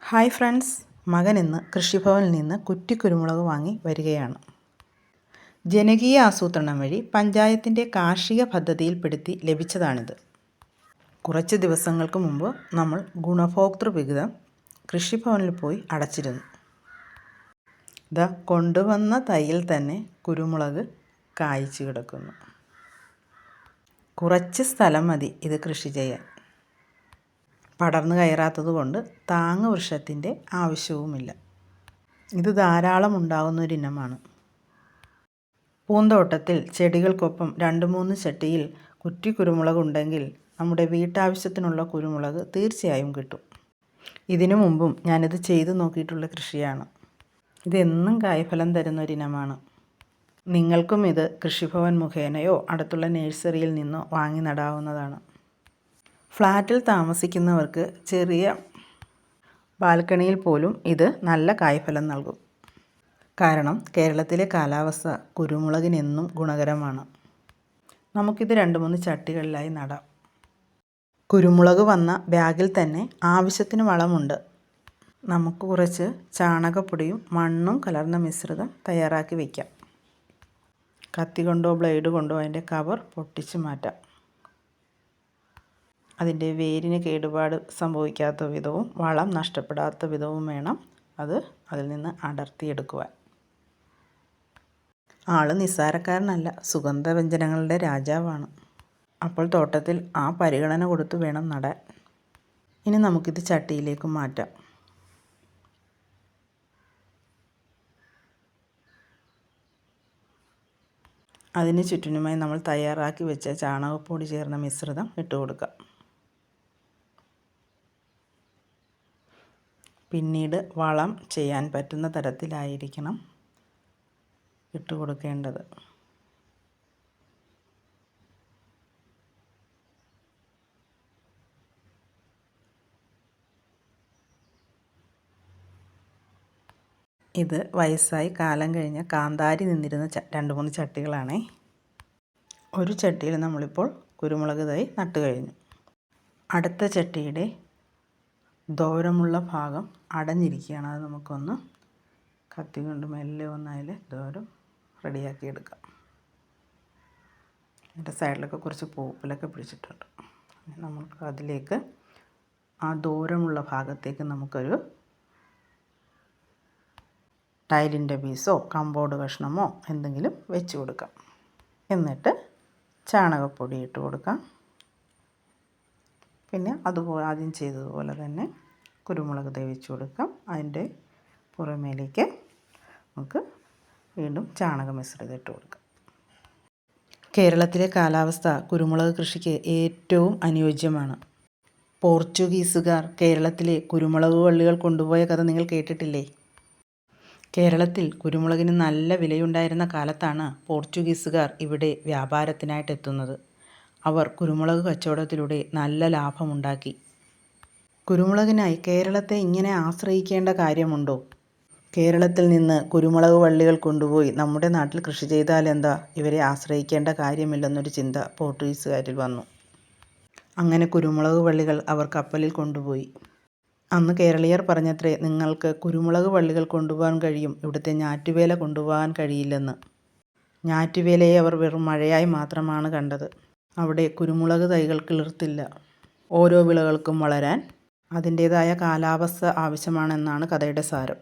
Hi friends, മകൻ ഇന്ന് കൃഷിഭവനിൽ നിന്ന് കുറ്റിക്കുരുമുളക് വാങ്ങി വരികയാണ്. ജനകീയ ആസൂത്രണം വഴി പഞ്ചായത്തിൻ്റെ കാർഷിക പദ്ധതിയിൽപ്പെടുത്തി ലഭിച്ചതാണിത്. കുറച്ച് ദിവസങ്ങൾക്ക് മുമ്പ് നമ്മൾ ഗുണഭോക്തൃ വിഹിതം കൃഷിഭവനിൽ പോയി അടച്ചിരുന്നു. കൊണ്ടുവന്ന തൈയിൽ തന്നെ കുരുമുളക് കായ്ച്ചു കിടക്കുന്നു. കുറച്ച് സ്ഥലം മതി ഇത് കൃഷി ചെയ്യാൻ. പടർന്നു കയറാത്തത് കൊണ്ട് താങ്ങ് വൃക്ഷത്തിൻ്റെ ആവശ്യവുമില്ല. ഇത് ധാരാളം ഉണ്ടാകുന്നൊരിനമാണ്. പൂന്തോട്ടത്തിൽ ചെടികൾക്കൊപ്പം 2-3 ചട്ടിയിൽ കുറ്റിക്കുരുമുളക് ഉണ്ടെങ്കിൽ നമ്മുടെ വീട്ടാവശ്യത്തിനുള്ള കുരുമുളക് തീർച്ചയായും കിട്ടും. ഇതിനു മുമ്പും ഞാനിത് ചെയ്തു നോക്കിയിട്ടുള്ള കൃഷിയാണ്. ഇതെന്നും കായ്ഫലം തരുന്നൊരിനമാണ്. നിങ്ങൾക്കും ഇത് കൃഷിഭവൻ മുഖേനയോ അടുത്തുള്ള നഴ്സറിയിൽ നിന്നോ വാങ്ങി നടാവുന്നതാണ്. ഫ്ലാറ്റിൽ താമസിക്കുന്നവർക്ക് ചെറിയ ബാൽക്കണിയിൽ പോലും ഇത് നല്ല കായ്ഫലം നൽകും. കാരണം കേരളത്തിലെ കാലാവസ്ഥ കുരുമുളകിനെന്നും ഗുണകരമാണ്. നമുക്കിത് 2-3 ചട്ടികളിലായി നടാം. കുരുമുളക് വന്ന ബാഗിൽ തന്നെ ആവശ്യത്തിന് വളമുണ്ട്. നമുക്ക് കുറച്ച് ചാണകപ്പൊടിയും മണ്ണും കലർന്ന മിശ്രിതം തയ്യാറാക്കി വയ്ക്കാം. കത്തി കൊണ്ടോ ബ്ലേഡ് കൊണ്ടോ അതിൻ്റെ കവർ പൊട്ടിച്ച് മാറ്റാം. അതിൻ്റെ വേരിന് കേടുപാട് സംഭവിക്കാത്ത വിധവും വളം നഷ്ടപ്പെടാത്ത വിധവും വേണം അതിൽ നിന്ന് അടർത്തിയെടുക്കുവാൻ. ആൾ നിസ്സാരക്കാരനല്ല, സുഗന്ധവ്യഞ്ജനങ്ങളുടെ രാജാവാണ്. അപ്പോൾ തോട്ടത്തിൽ ആ പരിഗണന കൊടുത്ത് വേണം നടാൻ. ഇനി നമുക്കിത് ചട്ടിയിലേക്ക് മാറ്റാം. അതിന് ചുറ്റിനുമായി നമ്മൾ തയ്യാറാക്കി വെച്ച ചാണകപ്പൊടി ചേർന്ന മിശ്രിതം ഇട്ട് കൊടുക്കാം. പിന്നീട് വളം ചെയ്യാൻ പറ്റുന്ന തരത്തിലായിരിക്കണം ഇട്ട് കൊടുക്കേണ്ടത്. ഇത് വയസ്സായി കാലം കഴിഞ്ഞ കാന്താരി നിന്നിരുന്ന 2-3 ചട്ടികളാണേ. ഒരു ചട്ടിയിൽ നമ്മളിപ്പോൾ കുരുമുളക് തൈ നട്ടു കഴിഞ്ഞു. അടുത്ത ചട്ടിയുടെ ദൂരമുള്ള ഭാഗം അടഞ്ഞിരിക്കുകയാണ്. അത് നമുക്കൊന്ന് കത്തി കൊണ്ട് മെല്ലെ അതിൽ ദൂരം റെഡിയാക്കി എടുക്കാം. അതിൻ്റെ സൈഡിലൊക്കെ കുറച്ച് പൂപ്പലൊക്കെ പിടിച്ചിട്ടുണ്ട്. നമുക്ക് അതിലേക്ക് ആ ദൂരമുള്ള ഭാഗത്തേക്ക് നമുക്കൊരു ടൈലിൻ്റെ പീസോ കമ്പോർഡ് കഷ്ണമോ എന്തെങ്കിലും വെച്ച് കൊടുക്കാം. എന്നിട്ട് ചാണകപ്പൊടി ഇട്ട് കൊടുക്കാം. പിന്നെ അതുപോലെ ആദ്യം ചെയ്തതുപോലെ തന്നെ കുരുമുളക് തൈ വെച്ച് കൊടുക്കാം. അതിൻ്റെ പുറമേലേക്ക് നമുക്ക് വീണ്ടും ചാണക മിശ്രിതം ഇട്ട് കൊടുക്കാം. കേരളത്തിലെ കാലാവസ്ഥ കുരുമുളക് കൃഷിക്ക് ഏറ്റവും അനുയോജ്യമാണ്. പോർച്ചുഗീസുകാർ കേരളത്തിലെ കുരുമുളക് വള്ളികൾ കൊണ്ടുപോയ കഥ നിങ്ങൾ കേട്ടിട്ടില്ലേ? കേരളത്തിൽ കുരുമുളകിന് നല്ല വിലയുണ്ടായിരുന്ന കാലത്താണ് പോർച്ചുഗീസുകാർ ഇവിടെ വ്യാപാരത്തിനായിട്ട് എത്തുന്നത്. അവർ കുരുമുളക് കച്ചവടത്തിലൂടെ നല്ല ലാഭമുണ്ടാക്കി. കുരുമുളകിനായി കേരളത്തെ ഇങ്ങനെ ആശ്രയിക്കേണ്ട കാര്യമുണ്ടോ? കേരളത്തിൽ നിന്ന് കുരുമുളക് വള്ളികൾ കൊണ്ടുപോയി നമ്മുടെ നാട്ടിൽ കൃഷി ചെയ്താൽ എന്താ, ഇവരെ ആശ്രയിക്കേണ്ട കാര്യമില്ലെന്നൊരു ചിന്ത പോർട്ടുഗീസുകാരിൽ വന്നു. അങ്ങനെ കുരുമുളക് വള്ളികൾ അവർ കപ്പലിൽ കൊണ്ടുപോയി. അന്ന് കേരളീയർ പറഞ്ഞത്രേ, നിങ്ങൾക്ക് കുരുമുളക് വള്ളികൾ കൊണ്ടുപോകാൻ കഴിയും, ഇവിടുത്തെ ഞാറ്റുവേല കൊണ്ടുപോകാൻ കഴിയില്ലെന്ന്. ഞാറ്റുവേലയെ അവർ വെറും മഴയായി മാത്രമാണ് കണ്ടത്. അവിടെ കുരുമുളക് തൈകൾ കിളിർത്തില്ല. ഓരോ വിളകൾക്കും വളരാൻ അതിൻ്റേതായ കാലാവസ്ഥ ആവശ്യമാണെന്നാണ് കഥയുടെ സാരം.